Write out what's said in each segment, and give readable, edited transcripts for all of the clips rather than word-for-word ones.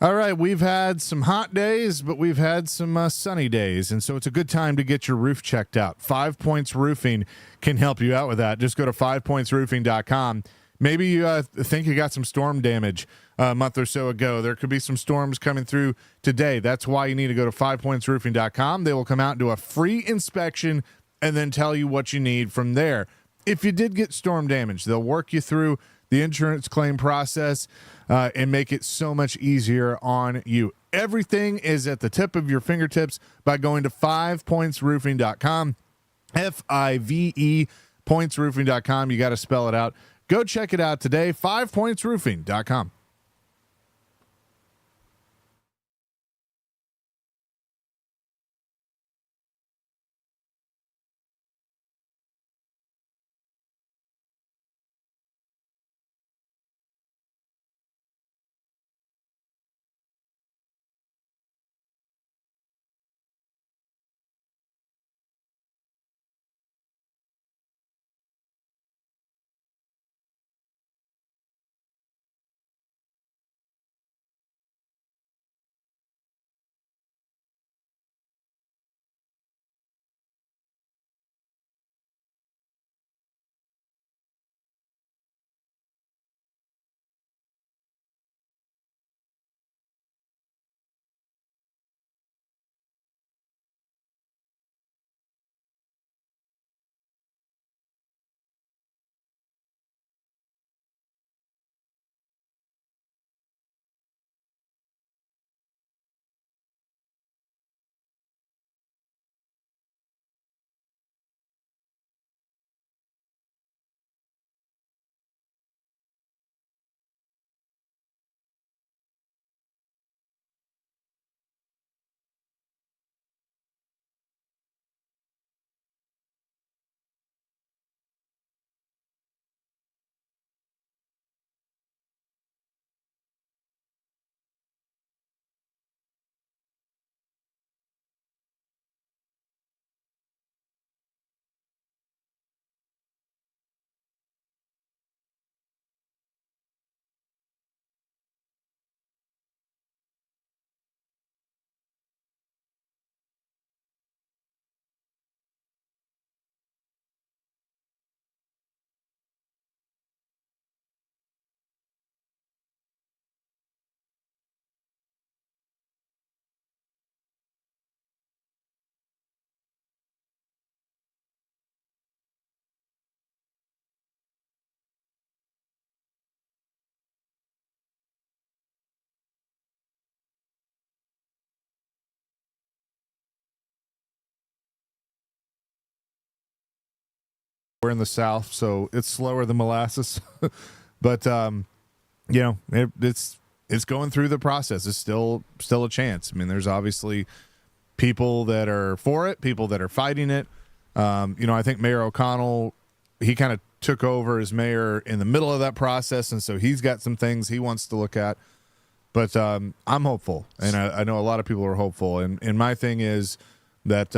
All right, we've had some hot days, but we've had some sunny days, and so it's a good time to get your roof checked out. 5 Points Roofing can help you out with that. Just go to 5pointsroofing.com. Maybe you think you got some storm damage a month or so ago. There could be some storms coming through today. That's why you need to go to 5pointsroofing.com. They will come out and do a free inspection and then tell you what you need from there. If you did get storm damage, they'll work you through the insurance claim process and make it so much easier on you. Everything is at the tip of your fingertips by going to 5pointsroofing.com, F-I-V-E, pointsroofing.com. You got to spell it out. Go check it out today, 5pointsroofing.com. We're in the South, so it's slower than molasses, but it's going through the process. It's still a chance. I mean, there's obviously people that are for it, people that are fighting it. I think Mayor O'Connell, he kind of took over as mayor in the middle of that process, and so he's got some things he wants to look at. But I'm hopeful, and I know a lot of people are hopeful. And my thing is that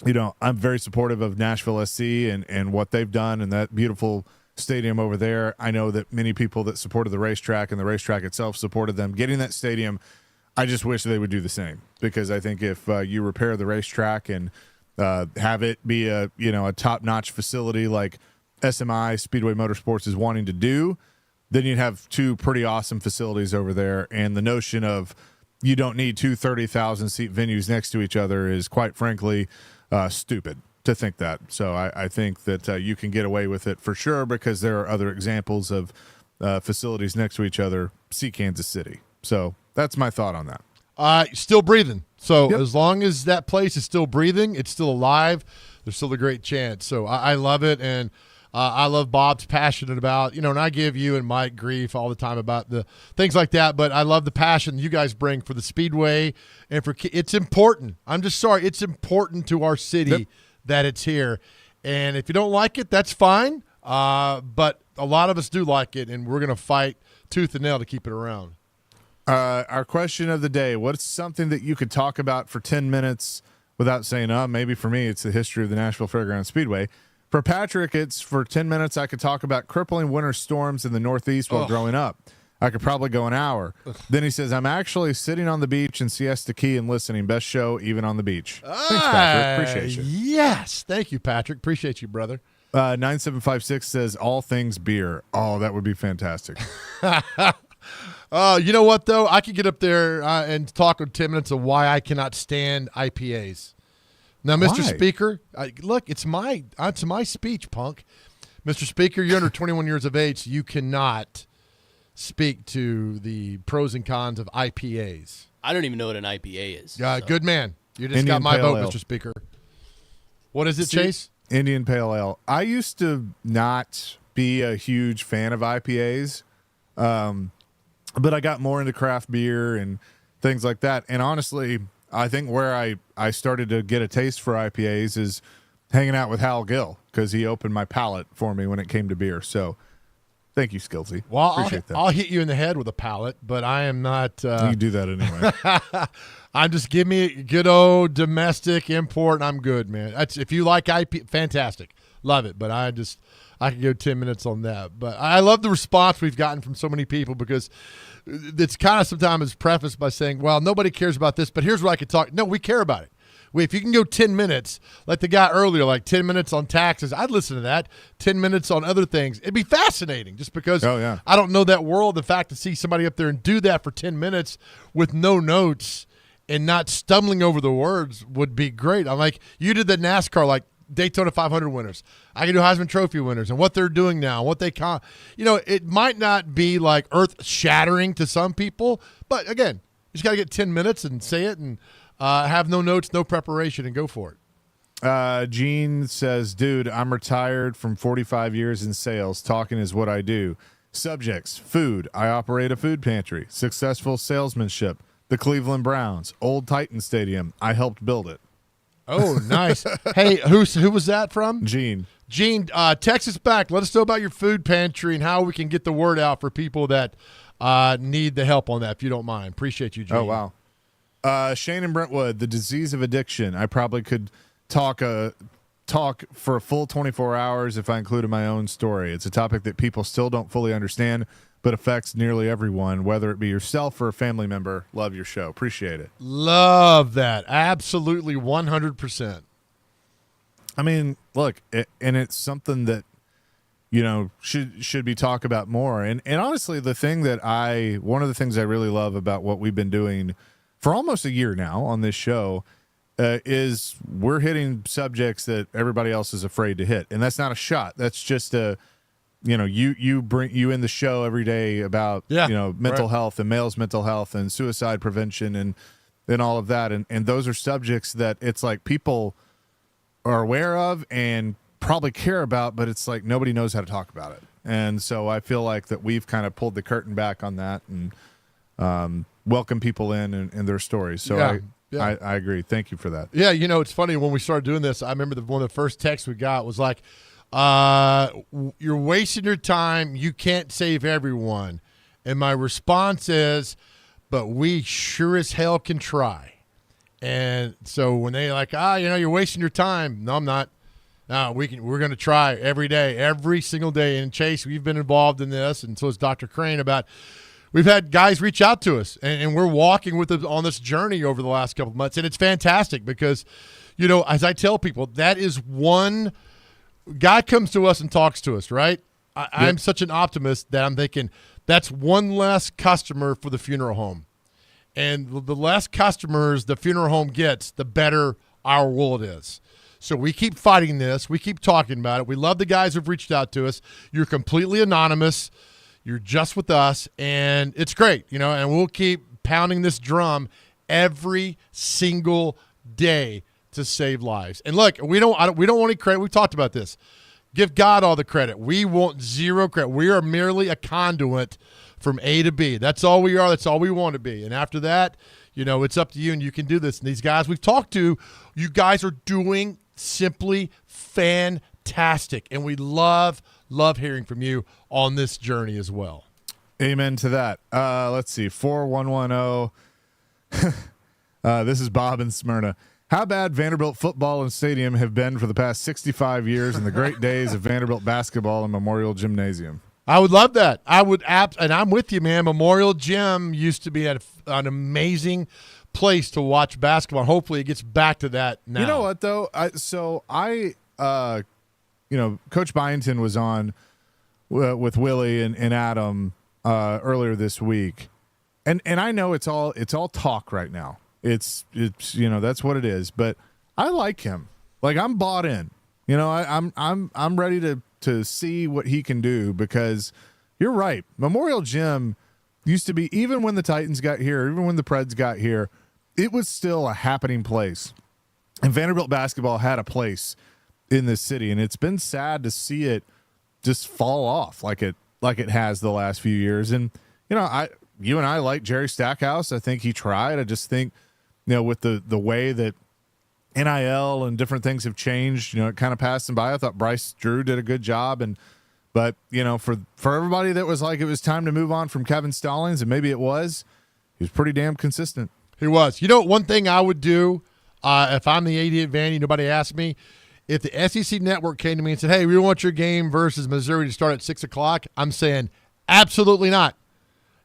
I'm very supportive of Nashville SC and what they've done and that beautiful stadium over there. I know that many people that supported the racetrack and the racetrack itself supported them getting that stadium. I just wish they would do the same, because I think if you repair the racetrack and have it be a top-notch facility like SMI Speedway Motorsports is wanting to do, then you'd have two pretty awesome facilities over there. And the notion of you don't need two 30,000-seat venues next to each other is, quite frankly, stupid to think that. So I think that you can get away with it for sure, because there are other examples of facilities next to each other. See Kansas City. So that's my thought on that. Still breathing. So As long as that place is still breathing, it's still alive, there's still a great chance. So I love it, and I love Bob's passionate about, and I give you and Mike grief all the time about the things like that, but I love the passion you guys bring for the Speedway and for it's important. I'm just sorry. It's important to our city that it's here. And if you don't like it, that's fine. But a lot of us do like it, and we're going to fight tooth and nail to keep it around. Our question of the day: what's something that you could talk about for 10 minutes without saying, maybe for me, it's the history of the Nashville Fairgrounds Speedway. For Patrick, it's for 10 minutes I could talk about crippling winter storms in the Northeast while growing up. I could probably go an hour. Then he says, I'm actually sitting on the beach in Siesta Key and listening. Best show, even on the beach. Thanks, Patrick. Appreciate you. Yes. Thank you, Patrick. Appreciate you, brother. 9756 says, all things beer. Oh, that would be fantastic. You know what, though? I could get up there and talk in 10 minutes of why I cannot stand IPAs. Now, Mr. Why? Speaker, look, it's my speech, punk. Mr. Speaker, you're under 21 years of age. So you cannot speak to the pros and cons of IPAs. I don't even know what an IPA is. So. Good man. You just Indian got my Pale vote, Ale. Mr. Speaker. What is it, Chase? Indian Pale Ale. I used to not be a huge fan of IPAs, but I got more into craft beer and things like that. And honestly, I think where I started to get a taste for IPAs is hanging out with Hal Gill, because he opened my palate for me when it came to beer. So thank you, Skilsy. Well, Appreciate that. I'll hit you in the head with a pallet, but I am not. You can do that anyway. I'm just give me a good old domestic import, and I'm good, man. If you like IP, fantastic, love it. But I could go 10 minutes on that. But I love the response we've gotten from so many people, because it's kind of sometimes prefaced by saying, well, nobody cares about this, but here's what I could talk. No, we care about it. If you can go 10 minutes, like the guy earlier, like 10 minutes on taxes, I'd listen to that. 10 minutes on other things. It'd be fascinating, just because I don't know that world. The fact to see somebody up there and do that for 10 minutes with no notes and not stumbling over the words would be great. I'm like, you did the NASCAR, like Daytona 500 winners. I can do Heisman Trophy winners and what they're doing now, what they it might not be like earth shattering to some people, but again, you just got to get 10 minutes and say it and have no notes, no preparation, and go for it. Gene says, dude, I'm retired from 45 years in sales. Talking is what I do. Subjects: food. I operate a food pantry. Successful salesmanship. The Cleveland Browns. Old Titan Stadium. I helped build it. Oh, nice. Hey, who was that from? Gene, text us back. Let us know about your food pantry and how we can get the word out for people that need the help on that, if you don't mind. Appreciate you, Gene. Oh, wow. Shane and Brentwood, the disease of addiction. I probably could talk for a full 24 hours if I included my own story. It's a topic that people still don't fully understand, but affects nearly everyone, whether it be yourself or a family member. Love your show. Appreciate it. Love that. Absolutely 100%. I mean, look, and it's something that, should be talked about more. And honestly, one of the things I really love about what we've been doing for almost a year now on this show is we're hitting subjects that everybody else is afraid to hit. And that's not a shot. That's just you in the show every day about, mental health and males' mental health and suicide prevention and all of that. And those are subjects that it's like people are aware of and probably care about, but it's like nobody knows how to talk about it. And so I feel like that we've kind of pulled the curtain back on that and welcome people in and their stories. So I agree. Thank you for that. Yeah, it's funny. When we started doing this, I remember one of the first texts we got was like, you're wasting your time. You can't save everyone. And my response is, but we sure as hell can try. And so when they like, you're wasting your time. No, I'm not. No, we're going to try every day, every single day. And Chase, we've been involved in this, and so is Dr. Crane, we've had guys reach out to us, and we're walking with them on this journey over the last couple of months. And it's fantastic because, as I tell people, that is one guy comes to us and talks to us, right? I'm such an optimist that I'm thinking that's one less customer for the funeral home. And the less customers the funeral home gets, the better our world is. So we keep fighting this. We keep talking about it. We love the guys who've reached out to us. You're completely anonymous. You're just with us, and it's great, and we'll keep pounding this drum every single day to save lives. And look, we don't want any credit. We've talked about this. Give God all the credit. We want zero credit. We are merely a conduit from A to B. That's all we are. That's all we want to be. And after that, it's up to you, and you can do this. And these guys we've talked to, you guys are doing simply fantastic, and we love hearing from you on this journey as well. Amen to that. Let's see, 4110. This is Bob in Smyrna. How bad Vanderbilt football and stadium have been for the past 65 years in the great days of Vanderbilt basketball and Memorial Gymnasium. I would love that. And I'm with you, man. Memorial Gym used to be an amazing place to watch basketball. Hopefully, it gets back to that now. You know what though? Coach Byington was on with Willie and Adam earlier this week, and I know it's all talk right now. It's that's what it is. But I like him. Like, I'm bought in. I'm ready to see what he can do, because you're right. Memorial Gym used to be, even when the Titans got here, even when the Preds got here, it was still a happening place. And Vanderbilt basketball had a place in this city, and it's been sad to see it just fall off like it has the last few years. And you and I like Jerry Stackhouse. I think he tried. I just think, with the way that NIL and different things have changed, it kind of passed him by. I thought Bryce Drew did a good job, but for everybody that was like it was time to move on from Kevin Stallings, and maybe it was, he was pretty damn consistent. He was. One thing I would do if I'm the AD at Vandy, nobody asked me, if the SEC network came to me and said, hey, we want your game versus Missouri to start at 6 o'clock, I'm saying absolutely not.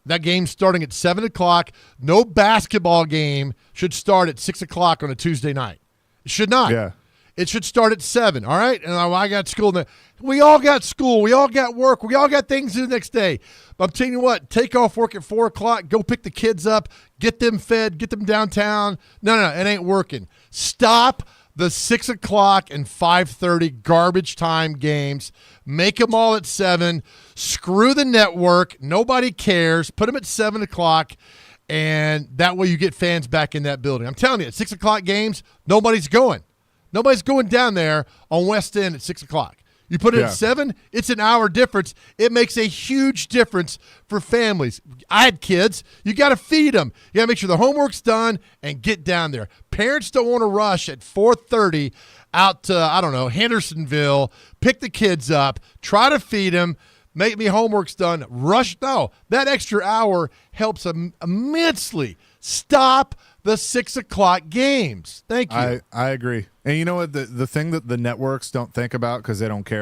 That game's starting at 7 o'clock. No basketball game should start at 6 o'clock on a Tuesday night. It should not. Yeah. It should start at 7, all right? And I got school. We all got school. We all got work. We all got things to do the next day. But I'm telling you what, take off work at 4 o'clock, go pick the kids up, get them fed, get them downtown. No, it ain't working. Stop the 6 o'clock and 5:30 garbage time games. Make them all at 7. Screw the network. Nobody cares. Put them at 7 o'clock. And that way you get fans back in that building. I'm telling you, at 6 o'clock games, nobody's going. Nobody's going down there on West End at 6 o'clock. You put it at 7, it's an hour difference. It makes a huge difference for families. I had kids. You got to feed them. You got to make sure the homework's done and get down there. Parents don't want to rush at 4:30 out to, Hendersonville, pick the kids up, try to feed them, make me homework's done, rush. No, that extra hour helps immensely. Stop the 6 o'clock games. Thank you. I agree. And you know what? The thing that the networks don't think about, because they don't care,